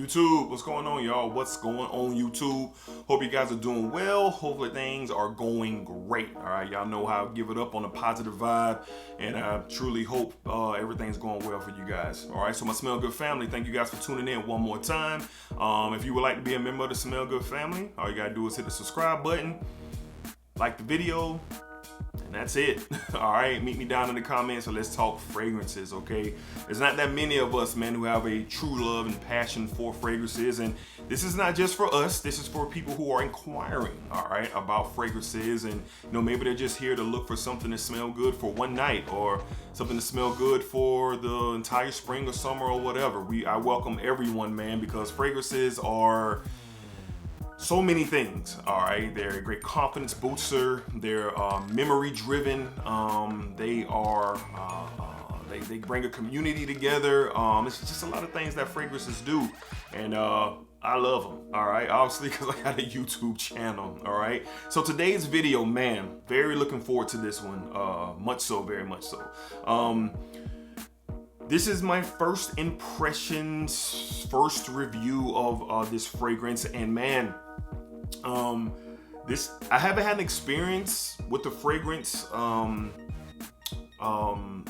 YouTube, what's going on, y'all? What's going on, YouTube? Hope you guys are doing well. Hopefully things are going great. All right, y'all know how I give it up on a positive vibe, and I truly hope everything's going well for you guys. All right, so my Smell Good family, thank you guys for tuning in one more time. If you would like to be a member of the Smell Good family, all you gotta do is hit the subscribe button, like the video, and that's it. All right, meet me down in the comments and let's talk fragrances, okay? There's not that many of us, man, who have a true love and passion for fragrances, and this is not just for us. This is for people who are inquiring, all right, about fragrances, and maybe they're just here to look for something to smell good for one night, or something to smell good for the entire spring or summer or whatever. I welcome everyone, man, because fragrances are so many things. All right, they're a great confidence booster. They're memory driven. They bring a community together. It's just a lot of things that fragrances do, and I love them. All right, obviously because I got a YouTube channel. All right, so today's video, man, very looking forward to this one. Much so, very much so. This is my first impressions, first review of this fragrance, and man, I haven't had an experience with the fragrance,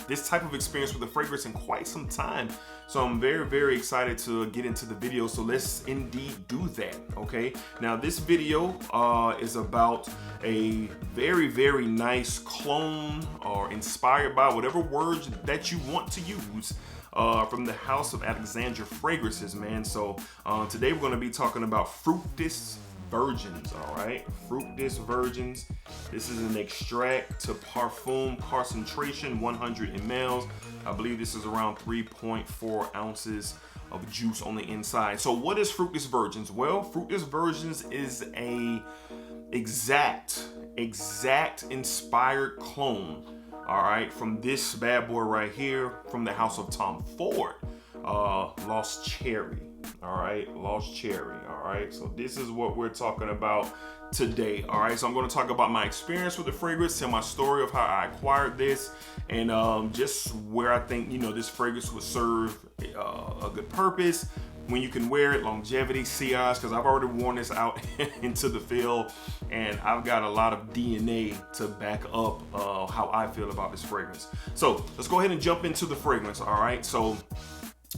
this type of experience with the fragrance in quite some time. So I'm very, very excited to get into the video. So let's indeed do that, okay? Now this video is about a very, very nice clone or inspired by whatever words that you want to use from the house of Alexandria fragrances, man. So today we're gonna be talking about Fructus Virgins, all right? Fructus Virgins. This is an extract to parfum concentration, 100 mLs. I believe this is around 3.4 ounces of juice on the inside. So what is Fructus Virgins? Well, Fructus Virgins is a exact inspired clone, all right, from this bad boy right here, from the house of Tom Ford, Lost Cherry. All right, Lost Cherry. All right, so this is what we're talking about today. All right, so I'm going to talk about my experience with the fragrance, tell my story of how I acquired this, and just where I think this fragrance would serve a good purpose, when you can wear it, longevity, sillage, because I've already worn this out into the field, and I've got a lot of DNA to back up how I feel about this fragrance. So let's go ahead and jump into the fragrance. All right, so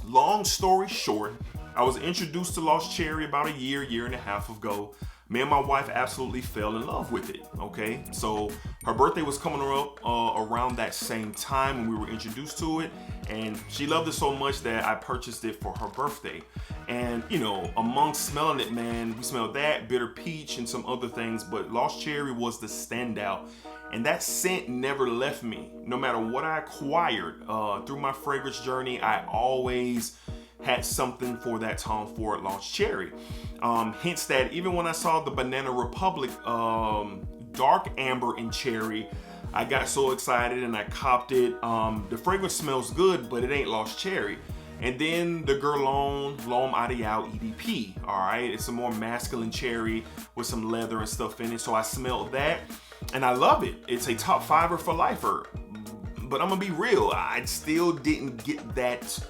long story short, I was introduced to Lost Cherry about a year and a half ago. Me and my wife absolutely fell in love with it, okay? So her birthday was coming up around that same time when we were introduced to it, and she loved it so much that I purchased it for her birthday. And amongst smelling it, man, we smelled that, bitter peach, and some other things, but Lost Cherry was the standout. And that scent never left me. No matter what I acquired through my fragrance journey, I always had something for that Tom Ford Lost Cherry. Hence that even when I saw the Banana Republic Dark Amber and Cherry, I got so excited and I copped it. The fragrance smells good, but it ain't Lost Cherry. And then the Guerlain L'Homme Ideal EDP, all right? It's a more masculine cherry with some leather and stuff in it. So I smelled that and I love it. It's a top fiver for lifer. But I'm gonna be real, I still didn't get that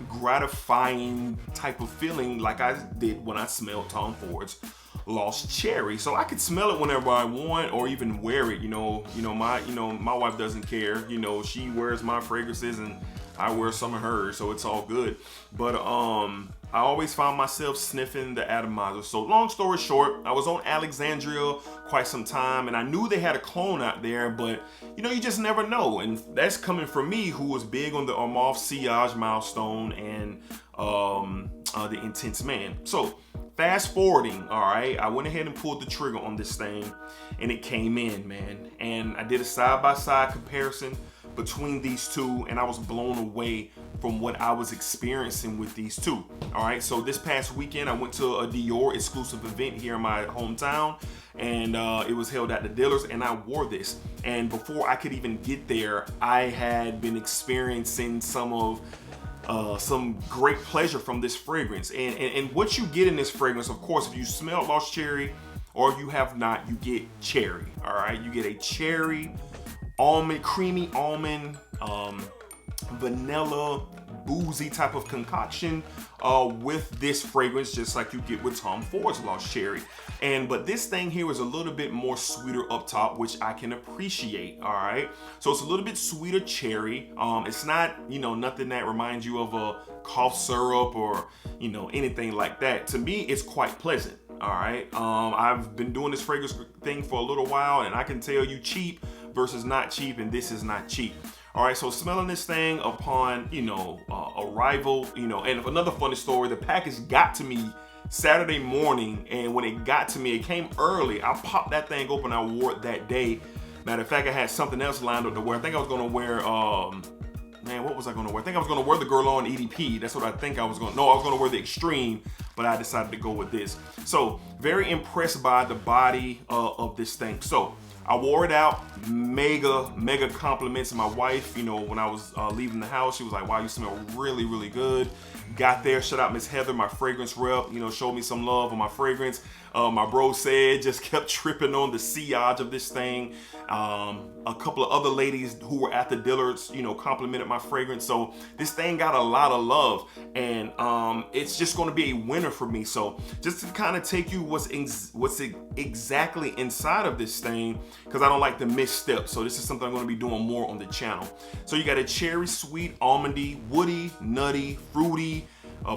gratifying type of feeling like I did when I smelled Tom Ford's Lost Cherry. So I could smell it whenever I want, or even wear it. My wife doesn't care. She wears my fragrances and I wear some of hers, so it's all good. But I always found myself sniffing the atomizer. So long story short, I was on Alexandria quite some time, and I knew they had a clone out there, but you just never know. And that's coming from me, who was big on the Armaf Sillage Milestone and the Intense Man. So fast forwarding, all right, I went ahead and pulled the trigger on this thing, and it came in, man. And I did a side-by-side comparison between these two, and I was blown away from what I was experiencing with these two. All right, so this past weekend I went to a Dior exclusive event here in my hometown, and it was held at the dealers, and I wore this. And before I could even get there, I had been experiencing some great pleasure from this fragrance. And what you get in this fragrance, of course, if you smell Lost Cherry or you have not, you get cherry. All right, you get a cherry, almond, creamy almond, vanilla, boozy type of concoction with this fragrance, just like you get with Tom Ford's Lost Cherry. But this thing here is a little bit more sweeter up top, which I can appreciate. All right, so it's a little bit sweeter cherry. It's not, you know, nothing that reminds you of a cough syrup or, you know, anything like that. To me, it's quite pleasant. All right, I've been doing this fragrance thing for a little while, and I can tell you cheap versus not cheap, and this is not cheap. All right, so smelling this thing upon, you know, arrival, you know, and another funny story, the package got to me Saturday morning, and when it got to me, it came early. I popped that thing open, I wore it that day. Matter of fact, I had something else lined up to wear. I think I was gonna wear, man, what was I gonna wear? I think I was gonna wear the Girl On EDP. That's what I think I was gonna, no, I was gonna wear the Extreme, but I decided to go with this. So very impressed by the body of this thing. So I wore it out, mega compliments. My wife, you know, when I was leaving the house, she was like, wow, you smell really, really good. Got there, shout out Miss Heather, my fragrance rep, you know, showed me some love on my fragrance. My bro said, just kept tripping on the sillage of this thing. A couple of other ladies who were at the Dillards, you know, complimented my fragrance. So this thing got a lot of love, and it's just going to be a winner for me. So just to kind of take you what's exactly inside of this thing, because I don't like to misstep. So this is something I'm going to be doing more on the channel. So you got a cherry, sweet, almondy, woody, nutty, fruity,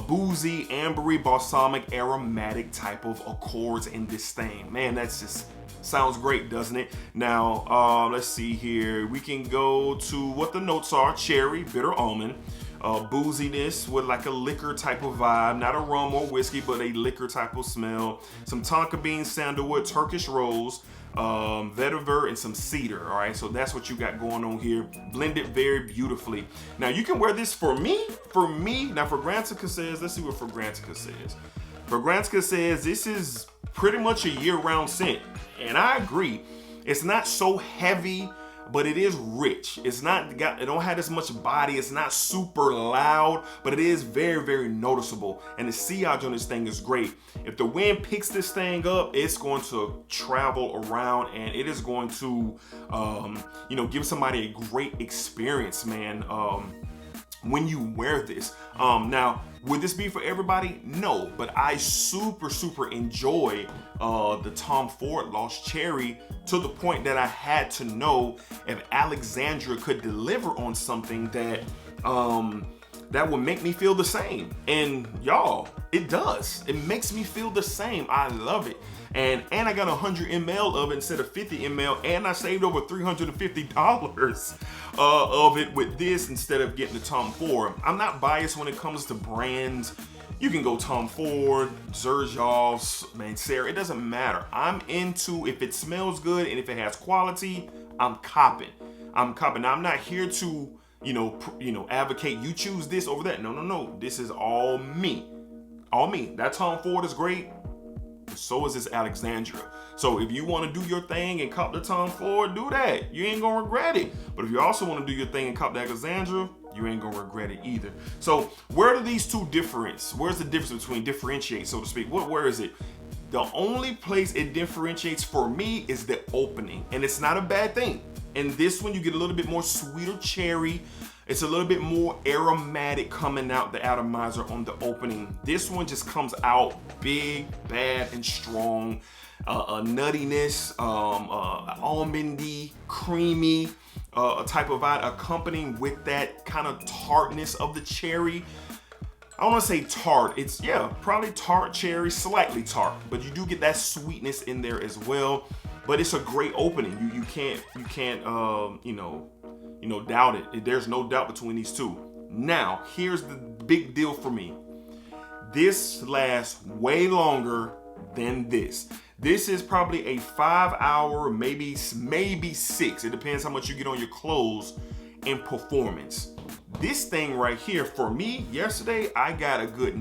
boozy, ambery, balsamic, aromatic type of accords in this thing. Man, that's just sounds great, doesn't it? Now, let's see here. We can go to what the notes are. Cherry, bitter almond, booziness with like a liquor type of vibe, not a rum or whiskey, but a liquor type of smell. Some tonka bean, sandalwood, Turkish rose, vetiver, and some cedar. All right, so that's what you got going on here, blended very beautifully. Now you can wear this for me. Now Fragrantica says, let's see what Fragrantica says. Fragrantica says this is pretty much a year-round scent, and I agree. It's not so heavy, but it is rich. It don't have as much body. It's not super loud, but it is very, very noticeable. And the sillage on this thing is great. If the wind picks this thing up, it's going to travel around, and it is going to, you know, give somebody a great experience, man, when you wear this. Now, would this be for everybody? No, but I super enjoy the Tom Ford Lost Cherry to the point that I had to know if Alexandria could deliver on something that that would make me feel the same. And y'all, it does. It makes me feel the same. I love it. And I got 100 ml of it instead of 50 ml, and I saved over $350 of it with this instead of getting the Tom Ford. I'm not biased when it comes to brands. You can go Tom Ford, Xerjoff, Mancera, it doesn't matter. I'm into, if it smells good and if it has quality, I'm copping. Now, I'm not here to, you know, advocate you choose this over that. No. This is all me. All me. That Tom Ford is great. So is this Alexandria. So if you want to do your thing and cop the Tom Ford, do that. You ain't gonna regret it. But if you also want to do your thing and cop the Alexandria, you ain't gonna regret it either. So where do these two difference? Where's the difference between differentiate, so to speak? Where is it? The only place it differentiates for me is the opening, and it's not a bad thing. In this one, you get a little bit more sweeter cherry. It's a little bit more aromatic coming out the atomizer on the opening. This one just comes out big, bad, and strong. A nuttiness, almondy, creamy type of vibe, accompanying with that kind of tartness of the cherry. I don't want to say tart. It's, yeah, probably tart cherry, slightly tart, but you do get that sweetness in there as well. But it's a great opening. You can't doubt it. There's no doubt between these two. Now, here's the big deal for me. This lasts way longer than this. This is probably a 5 hour, maybe 6. It depends how much you get on your clothes in performance. This thing right here, for me, yesterday, I got a good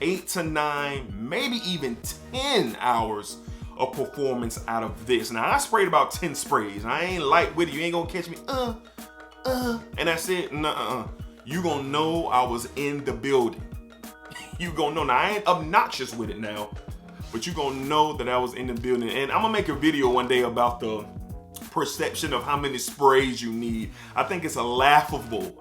8 to 9, maybe even 10 hours of performance out of this. Now, I sprayed about 10 sprays. I ain't light with it. You ain't gonna catch me, and I said, nuh-uh. You gonna know I was in the building. You gonna know. Now, I ain't obnoxious with it now, but you gonna know that I was in the building. And I'm gonna make a video one day about the perception of how many sprays you need. I think it's laughable.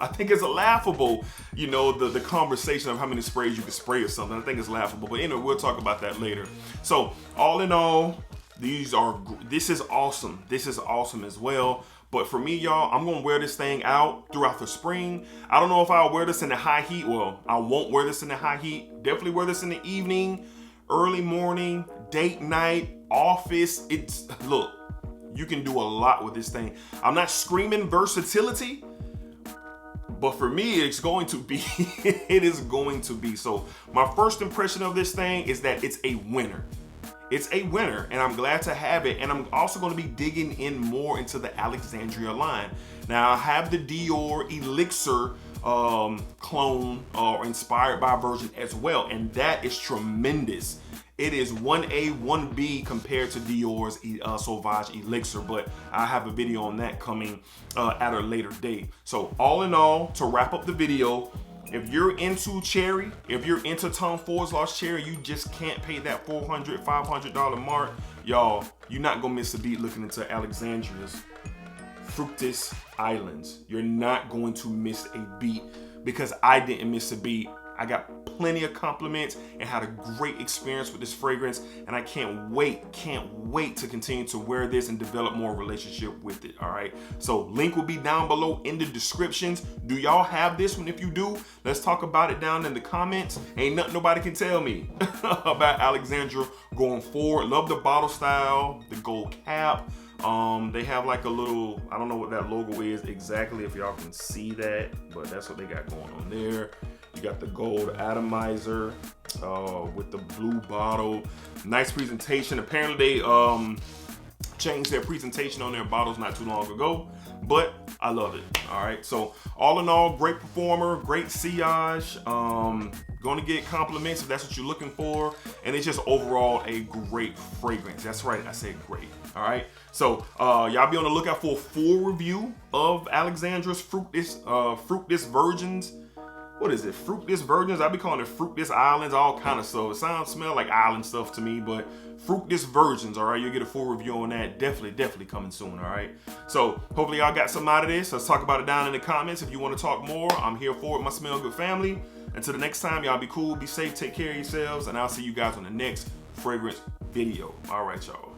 You know, the conversation of how many sprays you can spray or something. I think it's laughable. But anyway, we'll talk about that later. So all in all, this is awesome. This is awesome as well. But for me, y'all, I'm gonna wear this thing out throughout the spring. I don't know if I'll wear this in the high heat. Well, I won't wear this in the high heat. Definitely wear this in the evening, early morning, date night, office. Look, you can do a lot with this thing. I'm not screaming versatility, but for me, it's going to be, it is going to be. So my first impression of this thing is that it's a winner. It's a winner, and I'm glad to have it. And I'm also going to be digging in more into the Alexandria line. Now, I have the Dior Elixir clone or inspired by version as well, and that is tremendous. It is 1A, 1B compared to Dior's Sauvage Elixir, but I have a video on that coming at a later date. So all in all, to wrap up the video, if you're into cherry, if you're into Tom Ford's Lost Cherry, you just can't pay that $400, $500 mark. Y'all, you're not gonna miss a beat looking into Alexandria's Fructus Islands. You're not going to miss a beat, because I didn't miss a beat. I got plenty of compliments and had a great experience with this fragrance, and I can't wait to continue to wear this and develop more relationship with it. All right, so link will be down below in the descriptions. Do y'all have this one? If you do, let's talk about it down in the comments. Ain't nothing nobody can tell me about Alexandria going forward. Love the bottle style, the gold cap. They have like a little, I don't know what that logo is exactly, if y'all can see that, but that's what they got going on there. You got the gold atomizer with the blue bottle. Nice presentation. Apparently they changed their presentation on their bottles not too long ago, but I love it. All right, so all in all, great performer, great sillage. Gonna get compliments if that's what you're looking for, and it's just overall a great fragrance. That's right, I said great. All right, so y'all be on the lookout for a full review of Alexandra's Fructus Virgins. What is it? Fructus Virgins? I be calling it Fructus Islands, all kind of stuff. It smell like island stuff to me, but Fructus Virgins, all right? You'll get a full review on that. Definitely coming soon, all right? So hopefully y'all got something out of this. Let's talk about it down in the comments. If you want to talk more, I'm here for it, my Smell Good family. Until the next time, y'all be cool, be safe, take care of yourselves, and I'll see you guys on the next fragrance video. All right, y'all.